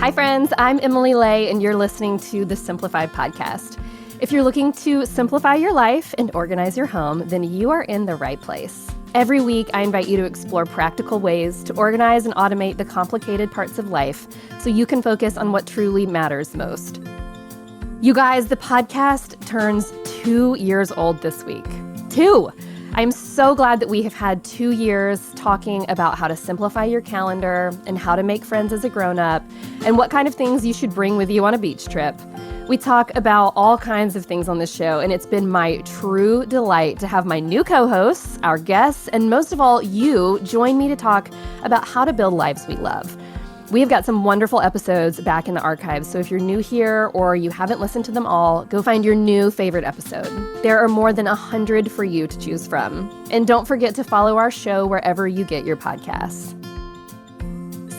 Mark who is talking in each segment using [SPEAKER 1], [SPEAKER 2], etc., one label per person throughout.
[SPEAKER 1] Hi, friends. I'm Emily Lay, and you're listening to the Simplified podcast. If you're looking to simplify your life and organize your home, then you are in the right place. Every week, I invite you to explore practical ways to organize and automate the complicated parts of life so you can focus on what truly matters most. You guys, the podcast turns 2 years old this week. 2! I'm so glad that we have had 2 years talking about how to simplify your calendar and how to make friends as a grown-up and what kind of things you should bring with you on a beach trip. We talk about all kinds of things on this show, and it's been my true delight to have my new co-hosts, our guests, and most of all, you join me to talk about how to build lives we love. We've got some wonderful episodes back in the archives, so if you're new here or you haven't listened to them all, go find your new favorite episode. There are more than 100 for you to choose from. And don't forget to follow our show wherever you get your podcasts.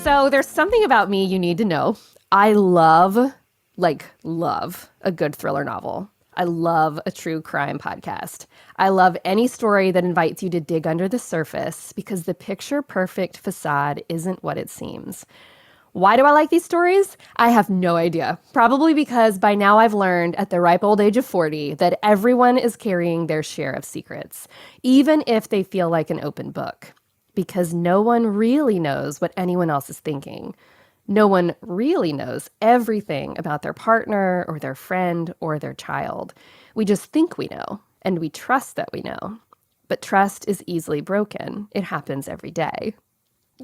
[SPEAKER 1] So there's something about me you need to know. I love a good thriller novel. I love a true crime podcast. I love any story that invites you to dig under the surface because the picture-perfect facade isn't what it seems. Why do I like these stories? I have no idea. Probably because by now I've learned at the ripe old age of 40 that everyone is carrying their share of secrets, even if they feel like an open book. Because no one really knows what anyone else is thinking. No one really knows everything about their partner or their friend or their child. We just think we know, and we trust that we know. But trust is easily broken. It happens every day.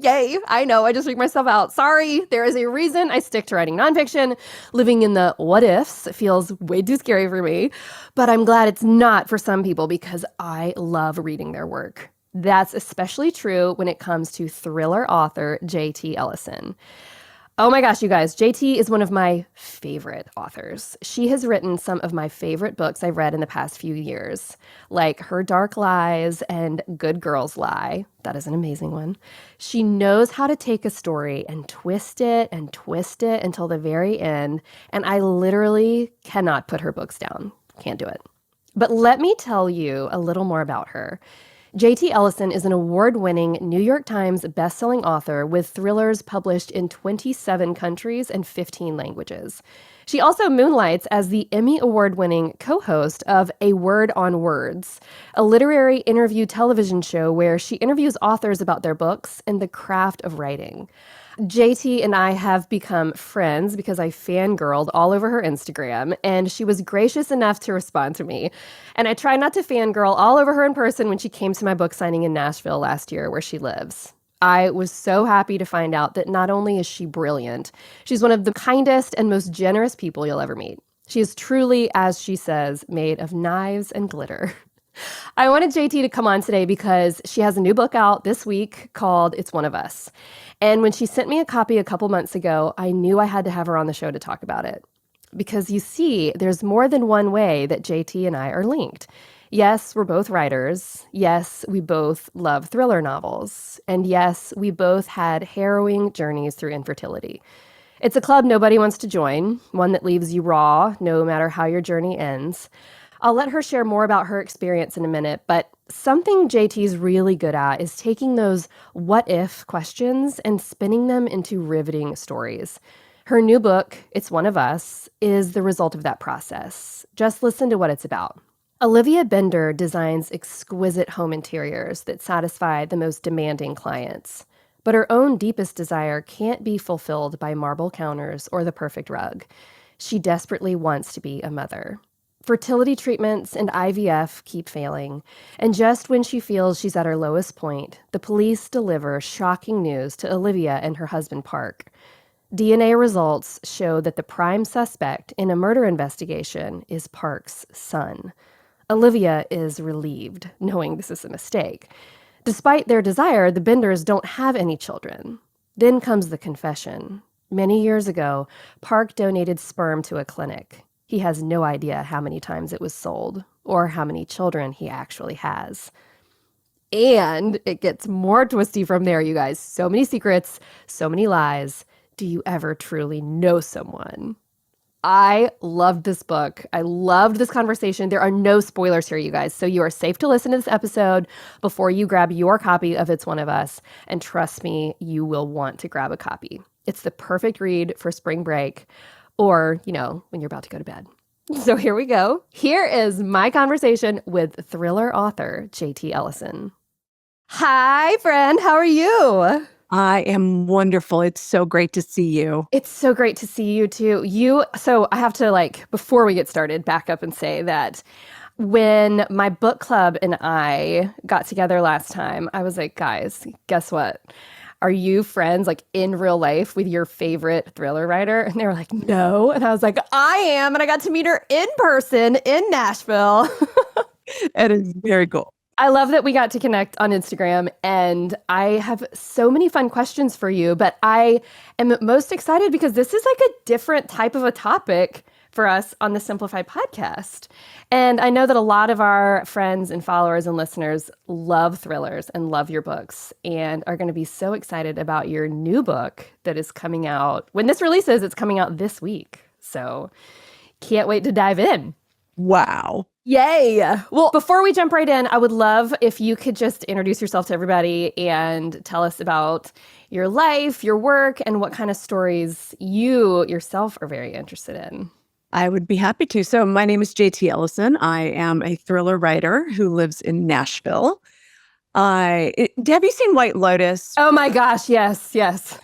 [SPEAKER 1] Yay, I know, I just freaked myself out. Sorry, there is a reason I stick to writing nonfiction. Living in the what ifs feels way too scary for me, but I'm glad it's not for some people because I love reading their work. That's especially true when it comes to thriller author J.T. Ellison. Oh my gosh, you guys, JT is one of my favorite authors. She has written some of my favorite books I've read in the past few years, like Her Dark Lies and Good Girls Lie. That is an amazing one. She knows how to take a story and twist it until the very end, and I literally cannot put her books down. Can't do it. But let me tell you a little more about her. J.T. Ellison is an award-winning New York Times bestselling author with thrillers published in 27 countries and 15 languages. She also moonlights as the Emmy Award-winning co-host of A Word on Words, a literary interview television show where she interviews authors about their books and the craft of writing. JT and I have become friends because I fangirled all over her Instagram, and she was gracious enough to respond to me. And I tried not to fangirl all over her in person when she came to my book signing in Nashville last year, where she lives. I was so happy to find out that not only is she brilliant, she's one of the kindest and most generous people you'll ever meet. She is truly, as she says, made of knives and glitter. I wanted JT to come on today because she has a new book out this week called It's One of Us. And when she sent me a copy a couple months ago, I knew I had to have her on the show to talk about it. Because you see, there's more than one way that JT and I are linked. Yes, we're both writers. Yes, we both love thriller novels. And yes, we both had harrowing journeys through infertility. It's a club nobody wants to join, one that leaves you raw, no matter how your journey ends. I'll let her share more about her experience in a minute, but something JT's really good at is taking those what-if questions and spinning them into riveting stories. Her new book, It's One of Us, is the result of that process. Just listen to what it's about. Olivia Bender designs exquisite home interiors that satisfy the most demanding clients. But her own deepest desire can't be fulfilled by marble counters or the perfect rug. She desperately wants to be a mother. Fertility treatments and IVF keep failing, and just when she feels she's at her lowest point, the police deliver shocking news to Olivia and her husband, Park. DNA results show that the prime suspect in a murder investigation is Park's son. Olivia is relieved, knowing this is a mistake. Despite their desire, the Benders don't have any children. Then comes the confession. Many years ago, Park donated sperm to a clinic. He has no idea how many times it was sold or how many children he actually has. And it gets more twisty from there, you guys. So many secrets, so many lies. Do you ever truly know someone? I loved this book. I loved this conversation. There are no spoilers here, you guys. So you are safe to listen to this episode before you grab your copy of It's One of Us. And trust me, you will want to grab a copy. It's the perfect read for spring break or, when you're about to go to bed. So here we go. Here is my conversation with thriller author JT Ellison. Hi, friend. How are you?
[SPEAKER 2] I am wonderful. It's so great to see you.
[SPEAKER 1] It's so great to see you too. So I have to before we get started, back up and say that when my book club and I got together last time, I was like, guys, guess what? Are you friends in real life with your favorite thriller writer? And they were like, no. And I was like, I am. And I got to meet her in person in Nashville.
[SPEAKER 2] It is very cool.
[SPEAKER 1] I love that we got to connect on Instagram, and I have so many fun questions for you, but I am most excited because this is a different type of a topic for us on the Simplified podcast. And I know that a lot of our friends and followers and listeners love thrillers and love your books and are going to be so excited about your new book that is coming out. When this releases, it's coming out this week. So can't wait to dive in.
[SPEAKER 2] Wow.
[SPEAKER 1] Yay. Well, before we jump right in, I would love if you could just introduce yourself to everybody and tell us about your life, your work, and what kind of stories you yourself are very interested in.
[SPEAKER 2] I would be happy to. So my name is JT Ellison. I am a thriller writer who lives in Nashville. Have you seen White Lotus?
[SPEAKER 1] Oh my gosh, yes.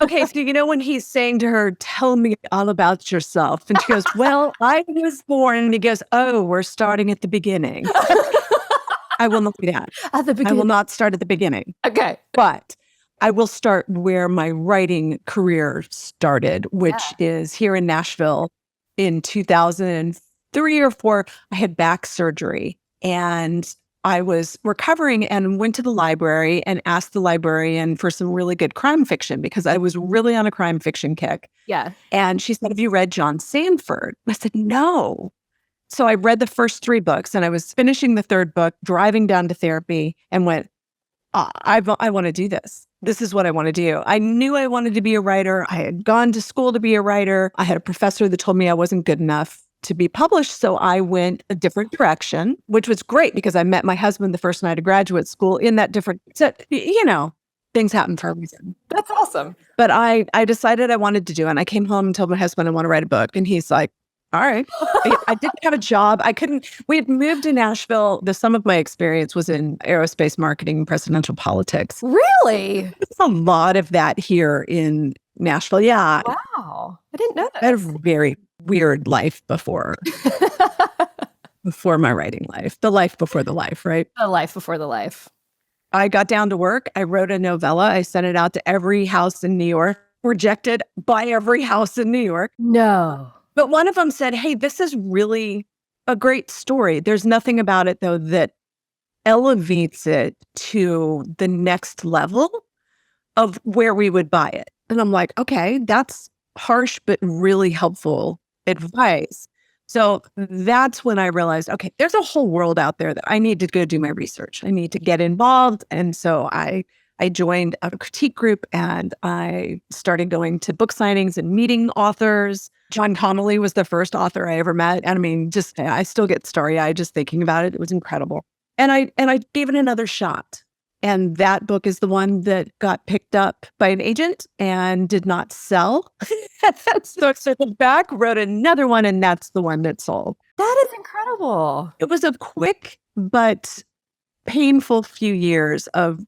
[SPEAKER 2] Okay, so when he's saying to her, tell me all about yourself. And she goes, well, I was born. And he goes, oh, we're starting at the beginning. I will not do that.
[SPEAKER 1] At the beginning.
[SPEAKER 2] I will not start at the beginning.
[SPEAKER 1] Okay.
[SPEAKER 2] But I will start where my writing career started, which is here in Nashville in 2003 or 4. I had back surgery and I was recovering and went to the library and asked the librarian for some really good crime fiction because I was really on a crime fiction kick.
[SPEAKER 1] Yeah.
[SPEAKER 2] And she said, have you read John Sandford? I said, no. So I read the first 3 books and I was finishing the 3rd book, driving down to therapy and went, I want to do this. This is what I want to do. I knew I wanted to be a writer. I had gone to school to be a writer. I had a professor that told me I wasn't good enough to be published. So I went a different direction, which was great because I met my husband the first night of graduate school in that different, so, things happen for a reason.
[SPEAKER 1] That's awesome.
[SPEAKER 2] But I decided I wanted to do it. And I came home and told my husband I want to write a book. And he's like, all right. I didn't have a job. We had moved to Nashville. The sum of my experience was in aerospace marketing and presidential politics.
[SPEAKER 1] Really?
[SPEAKER 2] There's a lot of that here in Nashville. Yeah.
[SPEAKER 1] Wow. I didn't know that.
[SPEAKER 2] I had a very weird life before my writing life. The life before the life, right?
[SPEAKER 1] The life before the life.
[SPEAKER 2] I got down to work. I wrote a novella. I sent it out to every house in New York, rejected by every house in New York.
[SPEAKER 1] No.
[SPEAKER 2] But one of them said, hey, this is really a great story. There's nothing about it, though, that elevates it to the next level of where we would buy it. And I'm like, okay, that's harsh, but really helpful advice. So that's when I realized, okay, there's a whole world out there that I need to go do my research. I need to get involved. And so I joined a critique group and I started going to book signings and meeting authors. John Connolly was the first author I ever met. And I mean, I still get starry-eyed just thinking about it. It was incredible. And I gave it another shot. And that book is the one that got picked up by an agent and did not sell. So I circled back, wrote another one, and that's the one that sold.
[SPEAKER 1] That is incredible.
[SPEAKER 2] It was a quick but painful few years of,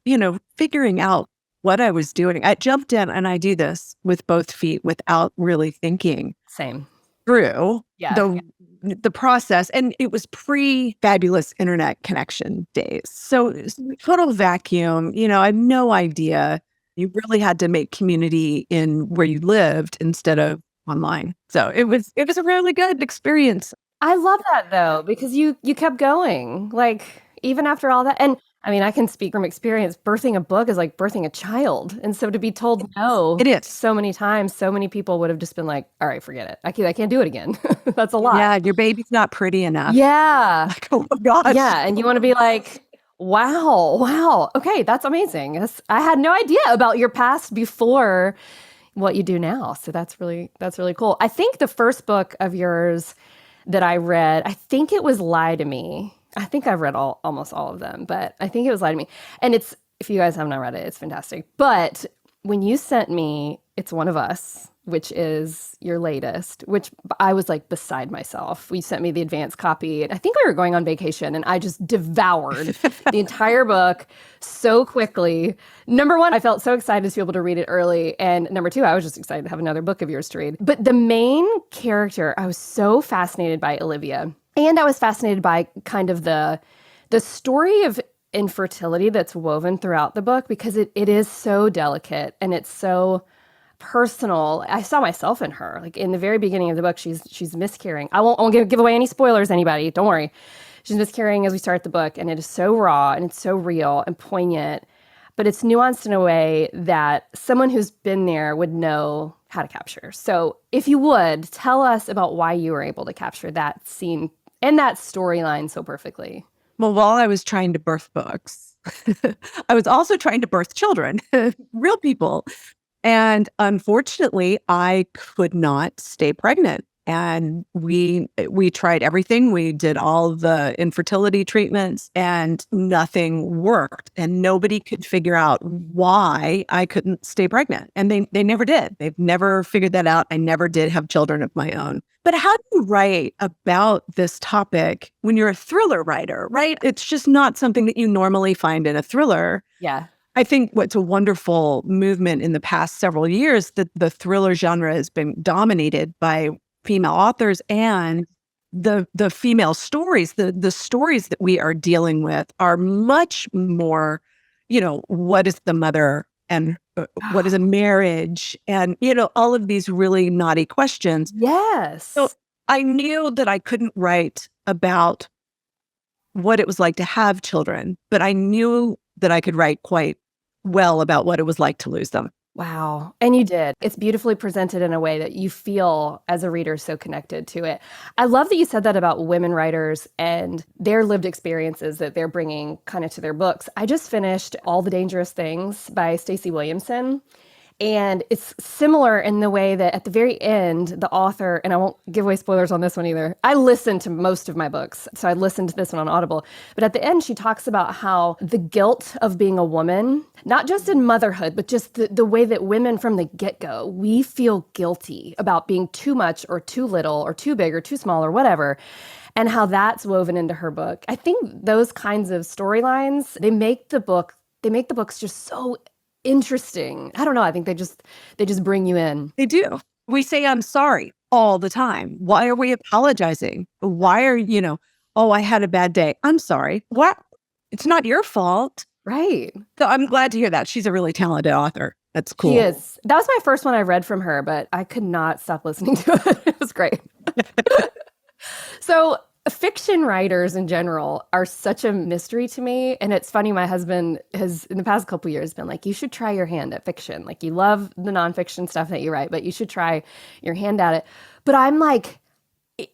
[SPEAKER 2] figuring out what I was doing. I jumped in, and I do this with both feet without really thinking.
[SPEAKER 1] Same.
[SPEAKER 2] Through the process. And it was pre-fabulous internet connection days. So it was a total vacuum. I had no idea. You really had to make community in where you lived instead of online. So it was a really good experience.
[SPEAKER 1] I love that though, because you kept going, even after all that. And I mean, I can speak from experience. Birthing a book is like birthing a child. And so to be told no,
[SPEAKER 2] it is
[SPEAKER 1] so many times, so many people would have just been like, all right, forget it. I can't do it again. That's a lot.
[SPEAKER 2] Yeah. Your baby's not pretty enough.
[SPEAKER 1] Yeah.
[SPEAKER 2] Oh my gosh.
[SPEAKER 1] Yeah. And you want to be like, wow. Okay. That's amazing. I had no idea about your past before what you do now. So that's really cool. I think the first book of yours that I read, I think it was Lie to Me. I think I've read almost all of them, but I think it was Lie to Me. And if you guys have not read it, it's fantastic. But when you sent me It's One of Us, which is your latest, which I was like beside myself. You sent me the advanced copy. I think we were going on vacation and I just devoured the entire book so quickly. Number one, I felt so excited to be able to read it early. And number two, I was just excited to have another book of yours to read. But the main character, I was so fascinated by Olivia. And I was fascinated by kind of the story of infertility that's woven throughout the book, because it is so delicate and it's so personal. I saw myself in her. Like in the very beginning of the book, she's miscarrying. I won't give away any spoilers, anybody. Don't worry. She's miscarrying as we start the book, and it is so raw and it's so real and poignant, but it's nuanced in a way that someone who's been there would know how to capture. So if you would, tell us about why you were able to capture that scene and that storyline so perfectly.
[SPEAKER 2] Well, while I was trying to birth books, I was also trying to birth children, real people. And unfortunately, I could not stay pregnant. And we tried everything. We did all the infertility treatments and nothing worked. And nobody could figure out why I couldn't stay pregnant. And they never did. They've never figured that out. I never did have children of my own. But how do you write about this topic when you're a thriller writer, right? It's just not something that you normally find in a thriller.
[SPEAKER 1] Yeah.
[SPEAKER 2] I think what's a wonderful movement in the past several years, that the thriller genre has been dominated by female authors, and the female stories, the stories that we are dealing with are much more, what is the mother and what is a marriage, and, all of these really naughty questions.
[SPEAKER 1] Yes.
[SPEAKER 2] So I knew that I couldn't write about what it was like to have children, but I knew that I could write quite well about what it was like to lose them.
[SPEAKER 1] Wow. And you did. It's beautifully presented in a way that you feel as a reader so connected to it. I love that you said that about women writers and their lived experiences that they're bringing kind of to their books. I just finished All the Dangerous Things by Stacey Williamson. And it's similar in the way that at the very end, the author, and I won't give away spoilers on this one either. I listen to most of my books, so I listened to this one on Audible. But at the end, she talks about how the guilt of being a woman, not just in motherhood, but just the way that women from the get-go, we feel guilty about being too much or too little or too big or too small or whatever, and how that's woven into her book. I think those kinds of storylines, they make the books just so interesting. I don't know. I think they just bring you in.
[SPEAKER 2] They do. We say, I'm sorry all the time. Why are we apologizing? Why are, oh, I had a bad day. I'm sorry. What? It's not your fault.
[SPEAKER 1] Right.
[SPEAKER 2] So I'm glad to hear that. She's a really talented author. That's cool.
[SPEAKER 1] She is. That was my first one I read from her, but I could not stop listening to it. It was great. So fiction writers in general are such a mystery to me. And it's funny, my husband has, in the past couple of years, been like, you should try your hand at fiction. Like, you love the nonfiction stuff that you write, but you should try your hand at it. But I'm like,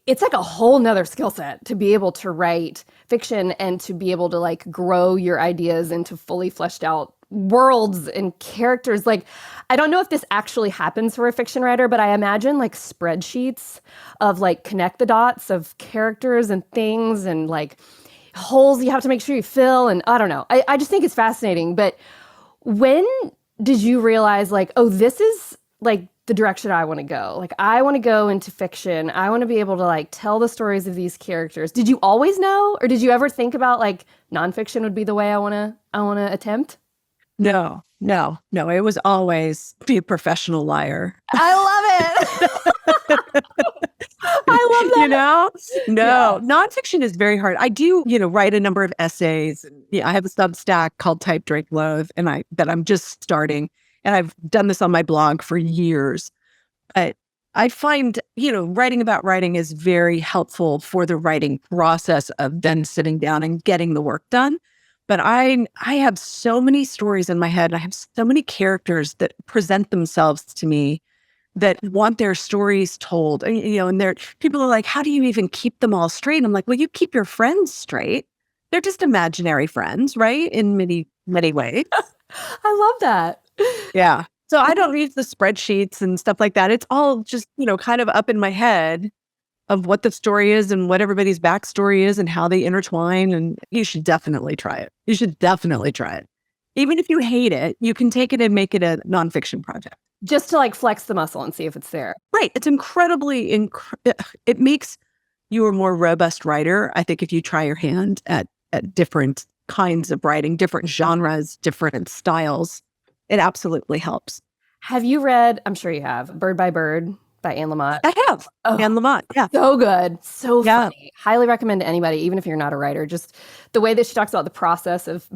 [SPEAKER 1] it's like a whole nother skill set to be able to write fiction and to be able to like grow your ideas into fully fleshed out worlds and characters. Like, I don't know if this actually happens for a fiction writer, but I imagine like spreadsheets of like connect the dots of characters and things and like holes you have to make sure you fill. And I don't know. I just think it's fascinating. But when did you realize like, oh, this is like the direction I want to go? Like, I want to go into fiction. I want to be able to like tell the stories of these characters. Did you always know? Or did you ever think about like nonfiction would be the way I want to attempt?
[SPEAKER 2] No. It was always be a professional liar.
[SPEAKER 1] I love it. I love that.
[SPEAKER 2] No, nonfiction is very hard. I do, write a number of essays. Yeah, I have a Substack called Type, Drink, Loathe, and that I'm just starting. And I've done this on my blog for years. But I find, writing about writing is very helpful for the writing process of then sitting down and getting the work done. But I have so many stories in my head. I have so many characters that present themselves to me that want their stories told. And people are like, how do you even keep them all straight? And I'm like, well, you keep your friends straight. They're just imaginary friends, right? In many, many ways.
[SPEAKER 1] I love that.
[SPEAKER 2] Yeah. So I don't use the spreadsheets and stuff like that. It's all just, kind of up in my head of what the story is and what everybody's backstory is and how they intertwine. And you should definitely try it. Even if you hate it, you can take it and make it a nonfiction project.
[SPEAKER 1] Just to like flex the muscle and see if it's there.
[SPEAKER 2] Right. It's it makes you a more robust writer. I think if you try your hand at different kinds of writing, different genres, different styles, it absolutely helps.
[SPEAKER 1] Have you read, I'm sure you have, Bird by Bird by Anne Lamott?
[SPEAKER 2] I have. Anne Lamott, yeah.
[SPEAKER 1] So good. So funny. Highly recommend to anybody, even if you're not a writer. Just the way that she talks about the process of,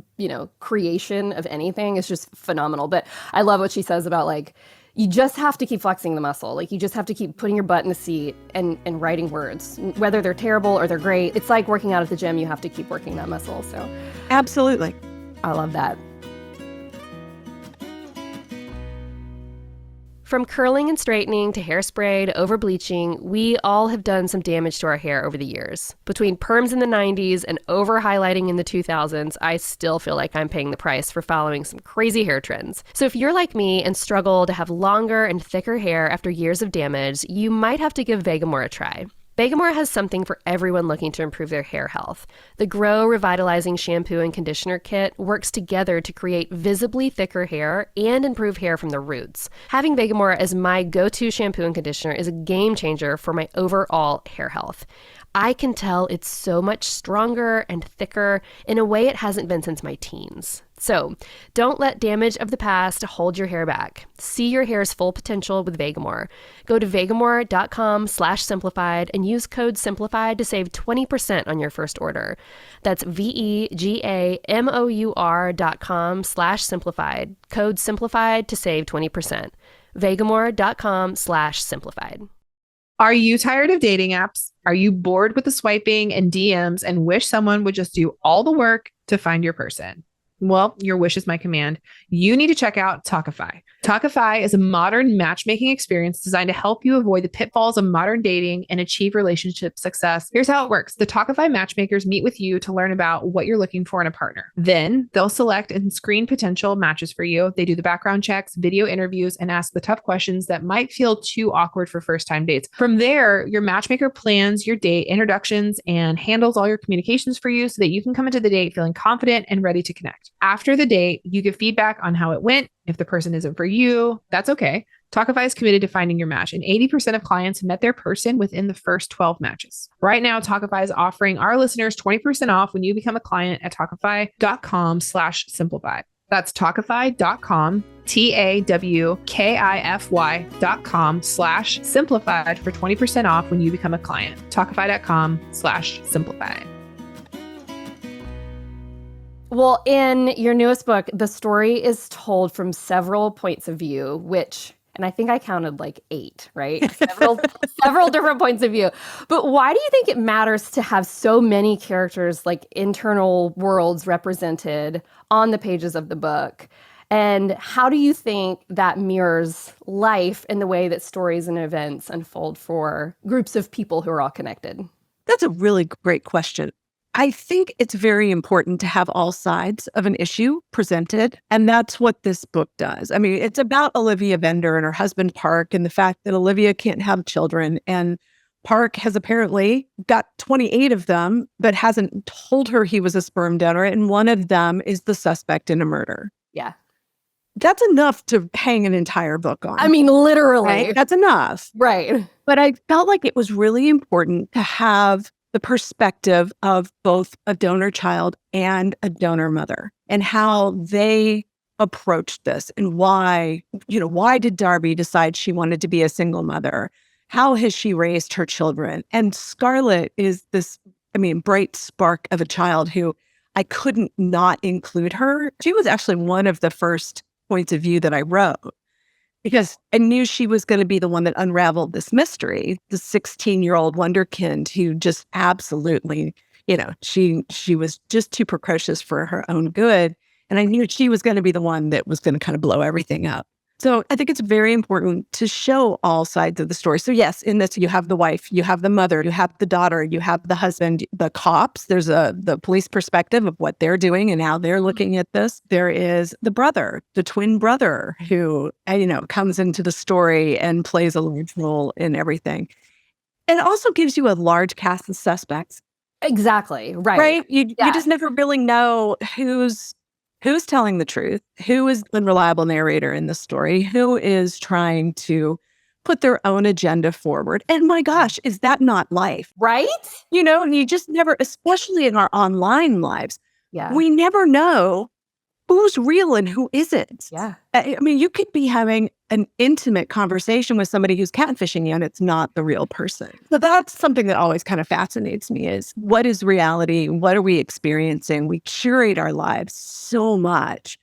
[SPEAKER 1] creation of anything is just phenomenal. But I love what she says about like, you just have to keep flexing the muscle. Like you just have to keep putting your butt in the seat and writing words, whether they're terrible or they're great. It's like working out at the gym. You have to keep working that muscle. So
[SPEAKER 2] absolutely.
[SPEAKER 1] I love that. From curling and straightening to hairspray to over bleaching, we all have done some damage to our hair over the years. Between perms in the 90s and over highlighting in the 2000s, I still feel like I'm paying the price for following some crazy hair trends. So if you're like me and struggle to have longer and thicker hair after years of damage, you might have to give Vegamour a try. Vegamour has something for everyone looking to improve their hair health. The Grow Revitalizing Shampoo and Conditioner Kit works together to create visibly thicker hair and improve hair from the roots. Having Vegamour as my go-to shampoo and conditioner is a game changer for my overall hair health. I can tell it's so much stronger and thicker in a way it hasn't been since my teens. So don't let damage of the past hold your hair back. See your hair's full potential with Vegamour. Go to vegamour.com/simplified and use code SIMPLIFIED to save 20% on your first order. That's vegamour.com/simplified. Code SIMPLIFIED to save 20%. vegamour.com/simplified.
[SPEAKER 3] Are you tired of dating apps? Are you bored with the swiping and DMs and wish someone would just do all the work to find your person? Well, your wish is my command. You need to check out Talkify. Talkify is a modern matchmaking experience designed to help you avoid the pitfalls of modern dating and achieve relationship success. Here's how it works. The Talkify matchmakers meet with you to learn about what you're looking for in a partner. Then they'll select and screen potential matches for you. They do the background checks, video interviews, and ask the tough questions that might feel too awkward for first-time dates. From there, your matchmaker plans your date introductions and handles all your communications for you so that you can come into the date feeling confident and ready to connect. After the date, you give feedback on how it went. If the person isn't for you, that's okay. Talkify is committed to finding your match, and 80% of clients met their person within the first 12 matches. Right now, Talkify is offering our listeners 20% off when you become a client at Talkify.com/simplified. That's Talkify.com, TAWKIFY.com/simplified for 20% off when you become a client. Talkify.com/simplified.
[SPEAKER 1] Well, in your newest book, the story is told from several points of view, and I think I counted like 8, right? Several different points of view. But why do you think it matters to have so many characters, like internal worlds represented on the pages of the book? And how do you think that mirrors life in the way that stories and events unfold for groups of people who are all connected?
[SPEAKER 2] That's a really great question. I think it's very important to have all sides of an issue presented. And that's what this book does. I mean, it's about Olivia Bender and her husband, Park, and the fact that Olivia can't have children. And Park has apparently got 28 of them, but hasn't told her he was a sperm donor. And one of them is the suspect in a murder.
[SPEAKER 1] Yeah.
[SPEAKER 2] That's enough to hang an entire book on.
[SPEAKER 1] I mean, literally.
[SPEAKER 2] Right? That's enough.
[SPEAKER 1] Right.
[SPEAKER 2] But I felt like it was really important to have the perspective of both a donor child and a donor mother and how they approached this and why did Darby decide she wanted to be a single mother? How has she raised her children? And Scarlett is this, bright spark of a child who I couldn't not include her. She was actually one of the first points of view that I wrote, because I knew she was going to be the one that unraveled this mystery, the 16-year-old wonderkind who just absolutely, she was just too precocious for her own good. And I knew she was going to be the one that was going to kind of blow everything up. So I think it's very important to show all sides of the story. So yes, in this, you have the wife, you have the mother, you have the daughter, you have the husband, the cops. There's the police perspective of what they're doing and how they're looking at this. There is the brother, the twin brother, who, comes into the story and plays a large role in everything. It also gives you a large cast of suspects.
[SPEAKER 1] Exactly. Right.
[SPEAKER 2] Right? You just never really know who's Who's telling the truth? Who is the reliable narrator in the story? Who is trying to put their own agenda forward? And my gosh, is that not life?
[SPEAKER 1] Right?
[SPEAKER 2] And you just never, especially in our online lives,
[SPEAKER 1] Yeah.
[SPEAKER 2] we never know who's real and who isn't.
[SPEAKER 1] Yeah.
[SPEAKER 2] I mean, you could be having an intimate conversation with somebody who's catfishing you and it's not the real person. So that's something that always kind of fascinates me is what is reality? What are we experiencing? We curate our lives so much.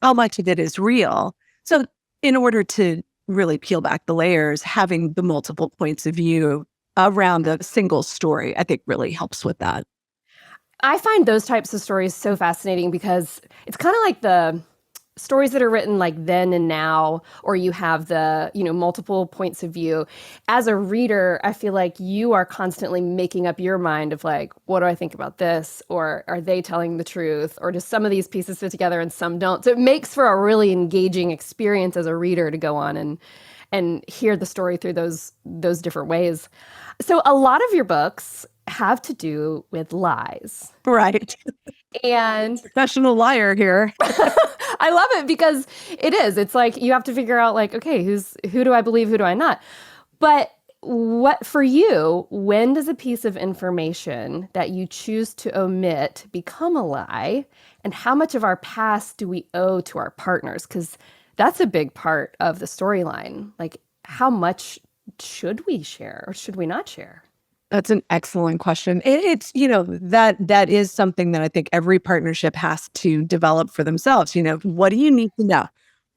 [SPEAKER 2] How much of it is real? So in order to really peel back the layers, having the multiple points of view around a single story, I think really helps with that.
[SPEAKER 1] I find those types of stories so fascinating because it's kind of like the stories that are written like then and now, or you have the, multiple points of view. As a reader, I feel like you are constantly making up your mind of like, what do I think about this? Or are they telling the truth? Or do some of these pieces fit together and some don't? So it makes for a really engaging experience as a reader to go on and hear the story through those different ways. So a lot of your books have to do with lies.
[SPEAKER 2] Right.
[SPEAKER 1] And
[SPEAKER 2] professional liar here.
[SPEAKER 1] I love it because it's like you have to figure out like, okay, who do I believe, who do I not? But what for you, when does a piece of information that you choose to omit become a lie? And how much of our past do we owe to our partners? Because that's a big part of the storyline. Like, how much should we share or should we not share?
[SPEAKER 2] That's an excellent question. It's, that is something that I think every partnership has to develop for themselves. What do you need to know?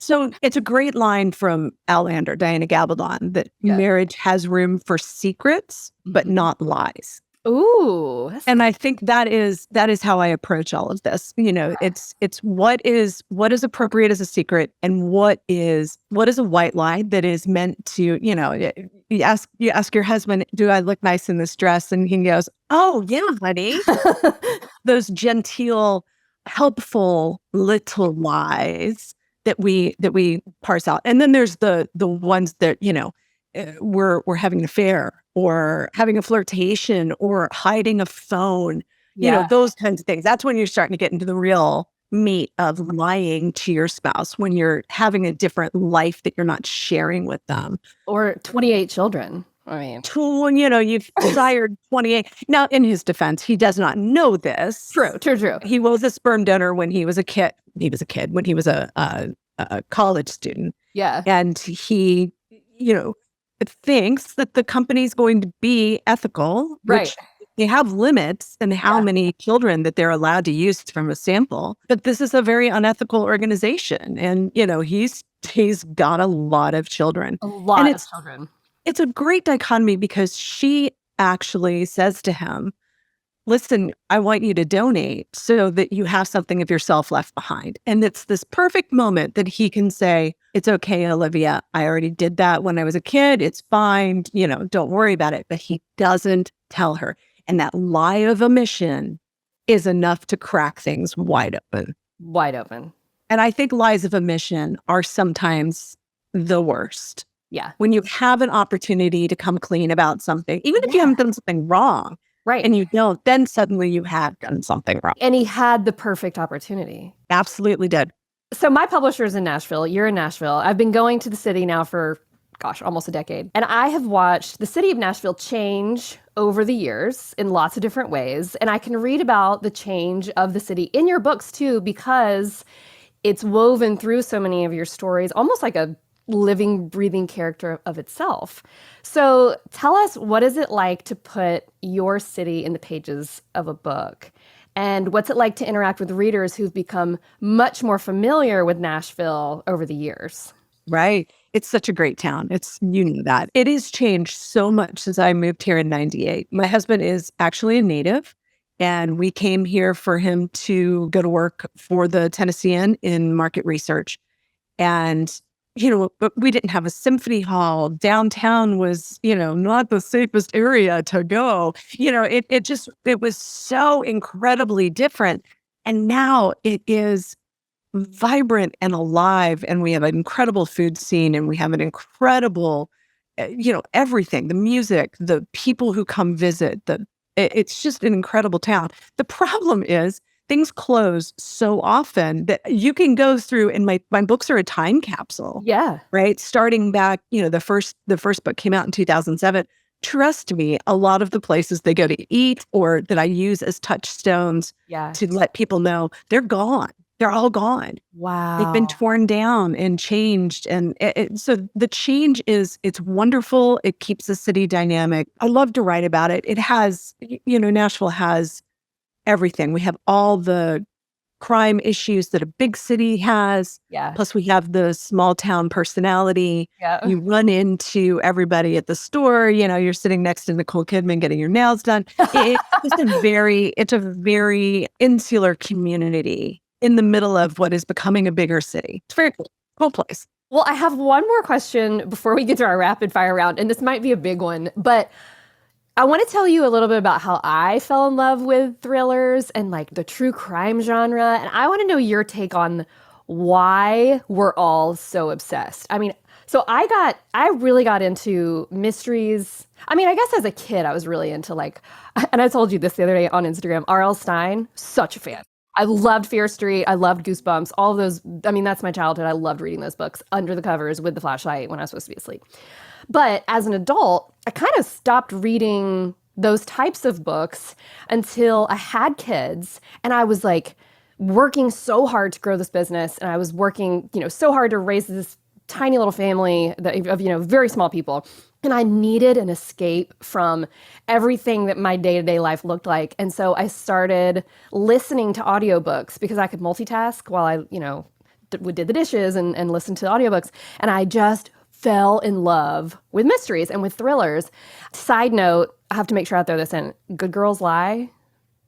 [SPEAKER 2] So it's a great line from Diana Gabaldon that marriage has room for secrets, but not lies.
[SPEAKER 1] Ooh.
[SPEAKER 2] And I think that is how I approach all of this. It's what is appropriate as a secret and what is a white lie that is meant to, you ask your husband, do I look nice in this dress? And he goes, oh yeah, honey. Those genteel, helpful little lies that we parse out. And then there's the ones that, we're having an affair or having a flirtation or hiding a phone, those kinds of things. That's when you're starting to get into the real meat of lying to your spouse, when you're having a different life that you're not sharing with them.
[SPEAKER 1] Or 28 children. I mean,
[SPEAKER 2] you've desired 28. Now, in his defense, he does not know this.
[SPEAKER 1] True.
[SPEAKER 2] He was a sperm donor when he was a kid. When he was a college student.
[SPEAKER 1] Yeah.
[SPEAKER 2] And he, thinks that the company's going to be ethical,
[SPEAKER 1] right?
[SPEAKER 2] Which they have limits in how many children that they're allowed to use from a sample. But this is a very unethical organization, and he's got a lot of children.
[SPEAKER 1] A lot of children.
[SPEAKER 2] It's a great dichotomy because she actually says to him, listen, I want you to donate so that you have something of yourself left behind. And it's this perfect moment that he can say, it's okay, Olivia. I already did that when I was a kid. It's fine. Don't worry about it. But he doesn't tell her. And that lie of omission is enough to crack things wide open.
[SPEAKER 1] Wide open.
[SPEAKER 2] And I think lies of omission are sometimes the worst.
[SPEAKER 1] Yeah.
[SPEAKER 2] When you have an opportunity to come clean about something, even if you haven't done something wrong.
[SPEAKER 1] Right.
[SPEAKER 2] And you don't, then suddenly you have done something wrong.
[SPEAKER 1] And he had the perfect opportunity.
[SPEAKER 2] Absolutely did.
[SPEAKER 1] So my publisher is in Nashville. You're in Nashville. I've been going to the city now for, almost a decade. And I have watched the city of Nashville change over the years in lots of different ways. And I can read about the change of the city in your books too, because it's woven through so many of your stories, almost like a living, breathing character of itself. So tell us, what is it like to put your city in the pages of a book? And what's it like to interact with readers who've become much more familiar with Nashville over the years?
[SPEAKER 2] Right. It's such a great town. That. It has changed so much since I moved here in 98. My husband is actually a native, and we came here for him to go to work for the Tennessean in market research. And but we didn't have a symphony hall. Downtown was, not the safest area to go. It was so incredibly different. And now it is vibrant and alive. And we have an incredible food scene, and we have an incredible, everything, the music, the people who come visit, it's just an incredible town. The problem is things close so often that you can go through, and my books are a time capsule.
[SPEAKER 1] Yeah.
[SPEAKER 2] Right. Starting back, the first book came out in 2007. Trust me, a lot of the places they go to eat or that I use as touchstones to let people know, they're gone. They're all gone.
[SPEAKER 1] Wow.
[SPEAKER 2] They've been torn down and changed. And so the change it's wonderful. It keeps the city dynamic. I love to write about it. It has, Nashville has everything. We have all the crime issues that a big city has.
[SPEAKER 1] Yeah.
[SPEAKER 2] Plus we have the small town personality.
[SPEAKER 1] Yeah.
[SPEAKER 2] You run into everybody at the store. You're sitting next to Nicole Kidman getting your nails done. It's a very insular community in the middle of what is becoming a bigger city. It's a very cool place.
[SPEAKER 1] Well, I have one more question before we get to our rapid fire round, and this might be a big one, but I want to tell you a little bit about how I fell in love with thrillers and like the true crime genre. And I want to know your take on why we're all so obsessed. I mean, so I really got into mysteries. I mean, I guess as a kid, I was really into and I told you this the other day on Instagram, R.L. Stine, such a fan. I loved Fear Street. I loved Goosebumps. All of those. I mean, that's my childhood. I loved reading those books under the covers with the flashlight when I was supposed to be asleep. But as an adult, I kind of stopped reading those types of books until I had kids. And I was working so hard to grow this business. And I was working, so hard to raise this tiny little family of very small people. And I needed an escape from everything that my day-to-day life looked like. And so I started listening to audiobooks because I could multitask while I, did the dishes and listened to audiobooks. And I just fell in love with mysteries and with thrillers. Side note, I have to make sure I throw this in. Good Girls Lie.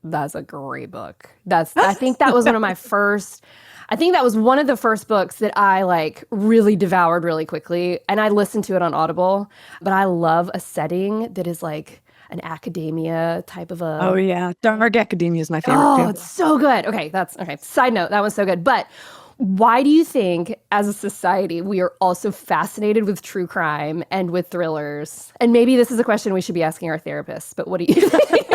[SPEAKER 1] That's a great book. I think that was one of my first. I think that was one of the first books that I really devoured really quickly. And I listened to it on Audible. But I love a setting that is like an academia type of a.
[SPEAKER 2] Oh yeah, dark academia is my favorite.
[SPEAKER 1] Oh, it's so good. Okay, that's okay. Side note, that was so good. But why do you think, as a society, we are also fascinated with true crime and with thrillers? And maybe this is a question we should be asking our therapists, but what do you think?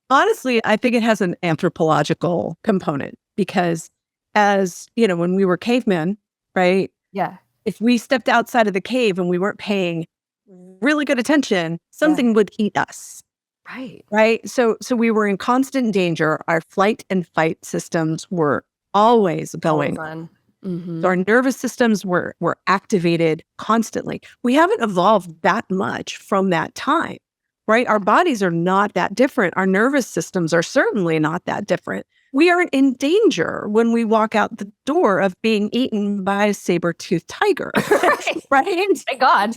[SPEAKER 2] Honestly, I think it has an anthropological component because as, when we were cavemen, right?
[SPEAKER 1] Yeah.
[SPEAKER 2] If we stepped outside of the cave and we weren't paying really good attention, something would eat us.
[SPEAKER 1] Right.
[SPEAKER 2] Right. So we were in constant danger. Our flight and fight systems were always going on.
[SPEAKER 1] Mm-hmm.
[SPEAKER 2] So our nervous systems were activated constantly. We haven't evolved that much from that time, right? Our bodies are not that different. Our nervous systems are certainly not that different. We are in danger when we walk out the door of being eaten by a saber-toothed tiger, right?
[SPEAKER 1] Thank God.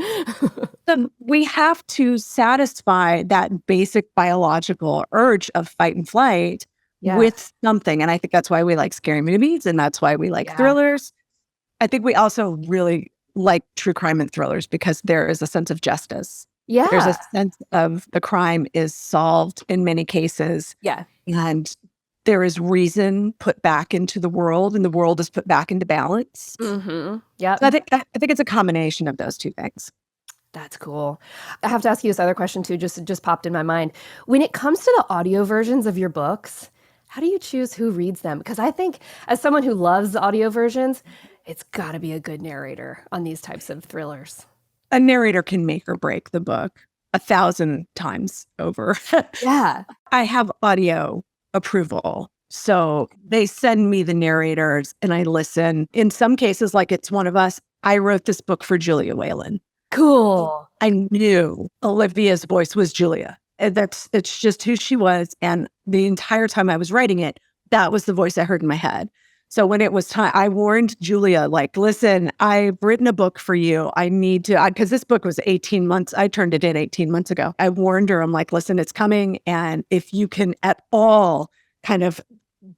[SPEAKER 2] So we have to satisfy that basic biological urge of fight and flight with something. And I think that's why we like scary movies and that's why we like thrillers. I think we also really like true crime and thrillers because there is a sense of justice.
[SPEAKER 1] Yeah.
[SPEAKER 2] There's a sense of the crime is solved in many cases.
[SPEAKER 1] Yeah.
[SPEAKER 2] And there is reason put back into the world and the world is put back into balance.
[SPEAKER 1] Mm-hmm. Yeah.
[SPEAKER 2] So I think it's a combination of those two things.
[SPEAKER 1] That's cool. I have to ask you this other question too, just popped in my mind. When it comes to the audio versions of your books, how do you choose who reads them? Because I think as someone who loves the audio versions, it's got to be a good narrator on these types of thrillers.
[SPEAKER 2] A narrator can make or break the book 1,000 times over.
[SPEAKER 1] Yeah.
[SPEAKER 2] I have audio approval. So they send me the narrators and I listen. In some cases, like It's One of Us, I wrote this book for Julia Whalen.
[SPEAKER 1] Cool.
[SPEAKER 2] I knew Olivia's voice was Julia. And it's just who she was. And the entire time I was writing it, that was the voice I heard in my head. So when it was time, I warned Julia, listen, I've written a book for you. I need to, because this book was 18 months. I turned it in 18 months ago. I warned her, I'm like, listen, it's coming. And if you can at all kind of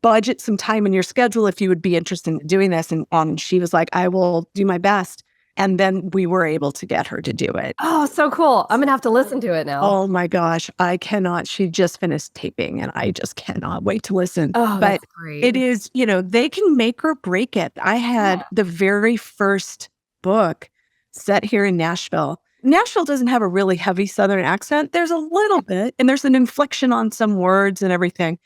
[SPEAKER 2] budget some time in your schedule, if you would be interested in doing this. And she was like, I will do my best. And then we were able to get her to do it.
[SPEAKER 1] Oh, so cool. I'm going to have to listen to it now.
[SPEAKER 2] Oh my gosh, I cannot. She just finished taping and I just cannot wait to listen.
[SPEAKER 1] Oh,
[SPEAKER 2] but
[SPEAKER 1] that's great.
[SPEAKER 2] it is, they can make or break it. I had the very first book set here in Nashville. Nashville doesn't have a really heavy Southern accent. There's a little bit, and there's an inflection on some words and everything.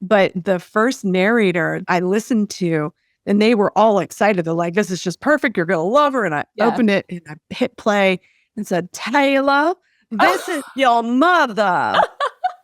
[SPEAKER 2] But the first narrator I listened to, and they were all excited. They're like, this is just perfect. You're going to love her. And I opened it and I hit play and said, Taylor, this is your mother.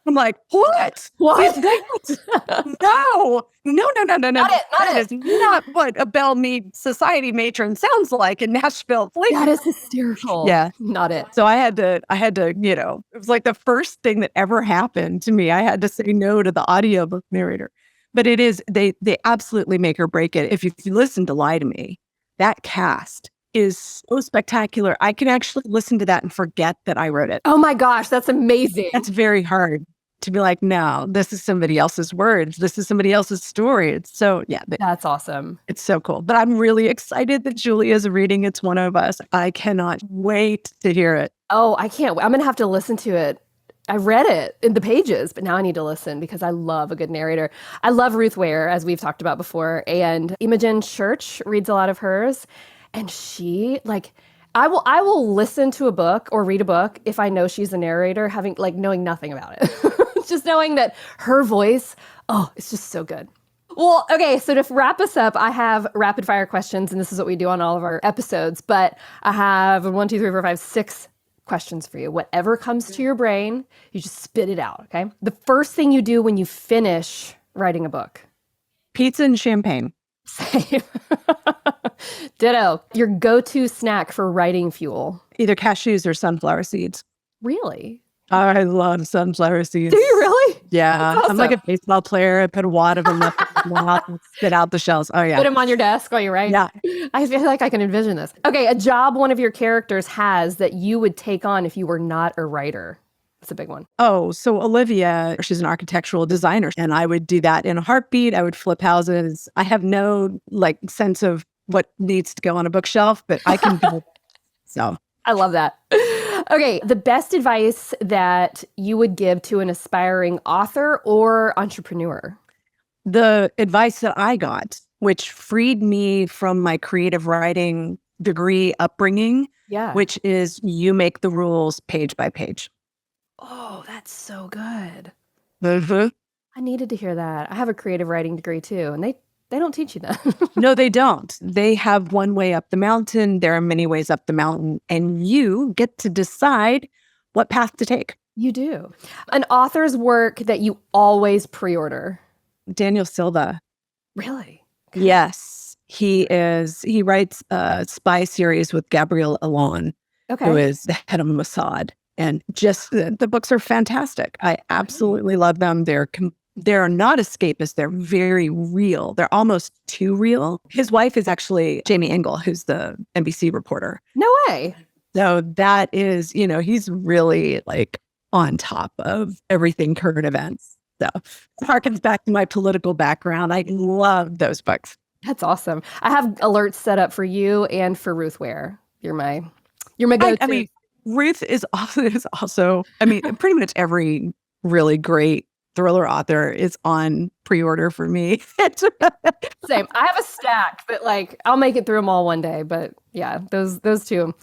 [SPEAKER 2] I'm like, what?
[SPEAKER 1] What?
[SPEAKER 2] No.
[SPEAKER 1] Not it.
[SPEAKER 2] That is not what a Belle Mead Society matron sounds like in Nashville. Please.
[SPEAKER 1] That is hysterical.
[SPEAKER 2] Yeah.
[SPEAKER 1] Not it.
[SPEAKER 2] So I had to, it was like the first thing that ever happened to me. I had to say no to the audiobook narrator. But it is, they absolutely make or break it. If you listen to Lie to Me, that cast is so spectacular. I can actually listen to that and forget that I wrote it.
[SPEAKER 1] Oh my gosh, that's amazing.
[SPEAKER 2] That's very hard to be like, no, this is somebody else's words. This is somebody else's story. It's so,
[SPEAKER 1] That's awesome.
[SPEAKER 2] It's so cool. But I'm really excited that Julia's reading It's One of Us. I cannot wait to hear it.
[SPEAKER 1] Oh, I can't. I'm going to have to listen to it. I read it in the pages, but now I need to listen because I love a good narrator. I love Ruth Ware, as we've talked about before, and Imogen Church reads a lot of hers. And she, I will listen to a book or read a book if I know she's a narrator, knowing nothing about it. Just knowing that her voice, it's just so good. Well, okay, so to wrap us up, I have rapid fire questions, and this is what we do on all of our episodes. But I have 1, 2, 3, 4, 5, 6 questions for you. Whatever comes to your brain, you just spit it out, okay? The first thing you do when you finish writing a book?
[SPEAKER 2] Pizza and champagne.
[SPEAKER 1] Same. Ditto. Your go-to snack for writing fuel?
[SPEAKER 2] Either cashews or sunflower seeds.
[SPEAKER 1] Really?
[SPEAKER 2] I love sunflower seeds.
[SPEAKER 1] Do you really?
[SPEAKER 2] Yeah.
[SPEAKER 1] Awesome.
[SPEAKER 2] I'm like a baseball player. I put a wad of them up and spit out the shells. Oh, yeah.
[SPEAKER 1] Put them on your desk while you write?
[SPEAKER 2] Yeah.
[SPEAKER 1] I feel like I can envision this. Okay, a job one of your characters has that you would take on if you were not a writer. That's a big one.
[SPEAKER 2] Oh, so Olivia, she's an architectural designer, and I would do that in a heartbeat. I would flip houses. I have no sense of what needs to go on a bookshelf, but I can do it. So
[SPEAKER 1] I love that. Okay, the best advice that you would give to an aspiring author or entrepreneur?
[SPEAKER 2] The advice that I got, which freed me from my creative writing degree upbringing, which is you make the rules page by page.
[SPEAKER 1] Oh, that's so good.
[SPEAKER 2] Mm-hmm.
[SPEAKER 1] I needed to hear that. I have a creative writing degree too, and they don't teach you that.
[SPEAKER 2] No, they don't. They have one way up the mountain. There are many ways up the mountain, and you get to decide what path to take.
[SPEAKER 1] You do. An author's work that you always pre-order?
[SPEAKER 2] Daniel Silva.
[SPEAKER 1] Really?
[SPEAKER 2] Okay. Yes. He writes a spy series with Gabrielle Allon, who is the head of Mossad. And just the books are fantastic. I absolutely love them. They're not escapist. They're very real. They're almost too real. His wife is actually Jamie Engel, who's the NBC reporter.
[SPEAKER 1] No way.
[SPEAKER 2] So that is, he's really on top of everything current events. So it harkens back to my political background. I love those books.
[SPEAKER 1] That's awesome. I have alerts set up for you and for Ruth Ware. You're my go-to.
[SPEAKER 2] I mean, Ruth is also, pretty much every really great thriller author is on pre-order for me.
[SPEAKER 1] Same. I have a stack, but I'll make it through them all one day. But yeah, those two.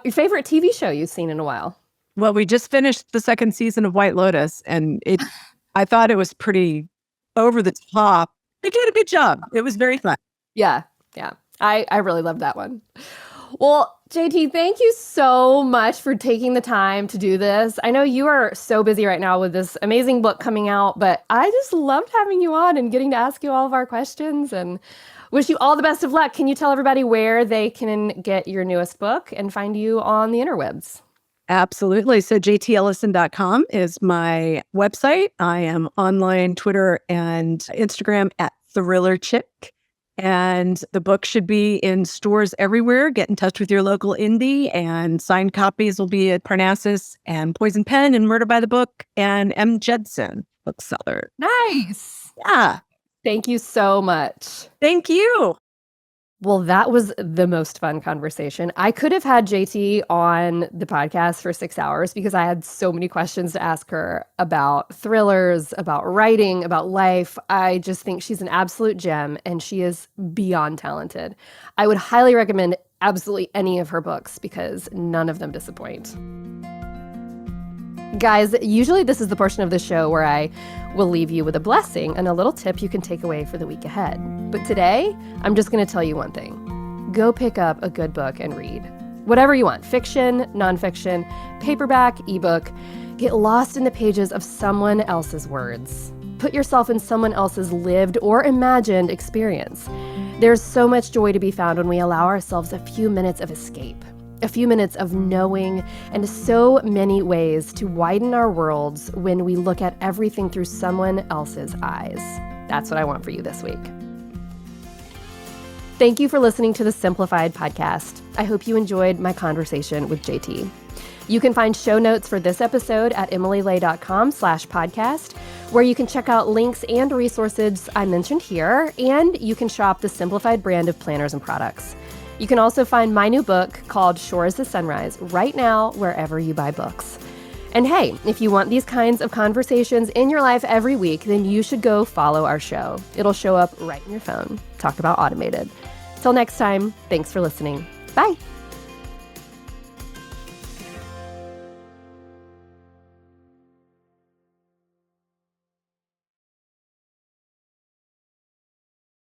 [SPEAKER 1] Your favorite TV show you've seen in a while?
[SPEAKER 2] Well, we just finished the second season of White Lotus, and I thought it was pretty over the top. They did a good job. It was very fun.
[SPEAKER 1] Yeah. I really loved that one. Well, JT, thank you so much for taking the time to do this. I know you are so busy right now with this amazing book coming out, but I just loved having you on and getting to ask you all of our questions and wish you all the best of luck. Can you tell everybody where they can get your newest book and find you on the interwebs?
[SPEAKER 2] Absolutely. So jtellison.com is my website. I am online, Twitter and Instagram at ThrillerChick. And the book should be in stores everywhere. Get in touch with your local indie, and signed copies will be at Parnassus and Poison Pen and Murder by the Book and M. Judson bookseller.
[SPEAKER 1] Nice.
[SPEAKER 2] Yeah.
[SPEAKER 1] Thank you so much.
[SPEAKER 2] Thank you.
[SPEAKER 1] Well, that was the most fun conversation. I could have had JT on the podcast for 6 hours because I had so many questions to ask her about thrillers, about writing, about life. I just think she's an absolute gem, and she is beyond talented. I would highly recommend absolutely any of her books because none of them disappoint. Guys, usually this is the portion of the show where I will leave you with a blessing and a little tip you can take away for the week ahead. But today, I'm just going to tell you one thing. Go pick up a good book and read. Whatever you want, fiction, nonfiction, paperback, ebook. Get lost in the pages of someone else's words. Put yourself in someone else's lived or imagined experience. There's so much joy to be found when we allow ourselves a few minutes of escape. A few minutes of knowing, and so many ways to widen our worlds when we look at everything through someone else's eyes. That's what I want for you this week. Thank you for listening to the Simplified podcast. I hope you enjoyed my conversation with JT. You can find show notes for this episode at emilylay.com/podcast, where you can check out links and resources I mentioned here, and you can shop the Simplified brand of planners and products. You can also find my new book called Shore is the Sunrise right now wherever you buy books. And hey, if you want these kinds of conversations in your life every week, then you should go follow our show. It'll show up right in your phone. Talk about automated. Till next time, thanks for listening. Bye.